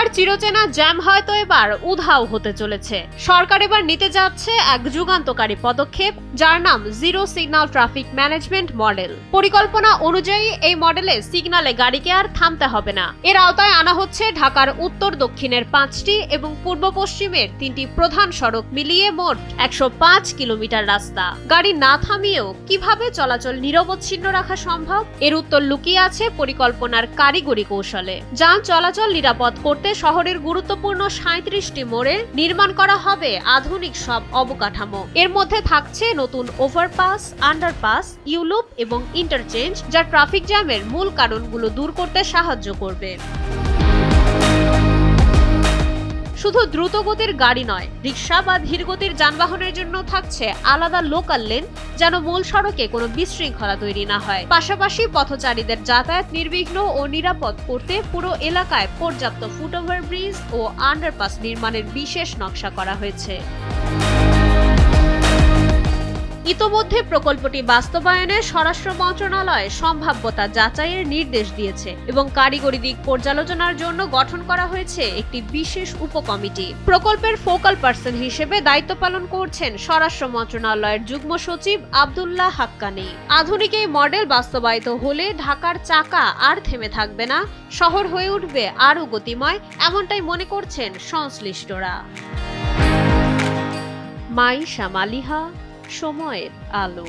ঢাকার চিরচেনা জ্যাম হয়তো এবার উধাও হতে চলেছে। সরকার এবার নিতে যাচ্ছে এক যুগান্তকারী পদক্ষেপ, যার নাম zero signal traffic management model. পরিকল্পনা অনুযায়ী এই মডেলে সিগন্যালে গাড়িকে আর থামতে হবে না। এর আওতায় আনা হচ্ছে ঢাকার উত্তর দক্ষিণের 5টি এবং পূর্ব পশ্চিমের 3টি প্রধান সড়ক মিলিয়ে মোট 105 কিলোমিটার রাস্তা। গাড়ি না থামিয়েও কিভাবে চলাচল নিরবচ্ছিন্ন রাখা সম্ভব? এর উত্তর লুকিয়ে আছে পরিকল্পনার কারিগরি কৌশলে। যান চলাচল নিরাপদ করতে শহরের গুরুত্বপূর্ণ 37টি মোড়ে নির্মাণ করা হবে আধুনিক সব অবকাঠামো। এর মধ্যে থাকছে নতুন ওভারপাস, আন্ডারপাস, ইউলুপ এবং ইন্টারচেঞ্জ, যা ট্রাফিক জ্যামের মূল কারণগুলো দূর করতে সাহায্য করবে। শুধু দ্রুতগতির গাড়ি নয়, রিক্সা বা ধীরগতির যানবাহনের জন্য থাকছে আলাদা লোকাল লেন, যেন মূল সড়কে কোনো বিশৃঙ্খলা তৈরি না হয়। পাশাপাশি পথচারীদের যাতায়াত নির্বিঘ্ন ও নিরাপদ করতে পুরো এলাকায় পর্যাপ্ত ফুটওভার ব্রিজ ও আন্ডারপাস নির্মাণের বিশেষ নকশা করা হয়েছে। ইতোমধ্যে প্রকল্পটি বাস্তবায়নে স্বরাষ্ট্র মন্ত্রণালয় সম্ভাব্যতা যাচাইয়ের নির্দেশ দিয়েছে এবং কারিগরি দিক পর্যালোচনার জন্য গঠন করা হয়েছে একটি বিশেষ উপকমিটি। প্রকল্পের ফোকাল পার্সন হিসেবে দায়িত্ব পালন করছেন স্বরাষ্ট্র মন্ত্রণালয়ের যুগ্ম সচিব আব্দুল্লাহ হাক্কানি। আধুনিক এই মডেল বাস্তবায়িত হলে ঢাকার চাকা আর থেমে থাকবে না, শহর হয়ে উঠবে আরও গতিময়, এমনটাই মনে করছেন সংশ্লিষ্টরা। মাইশা মালিহা, সময়ের আলো।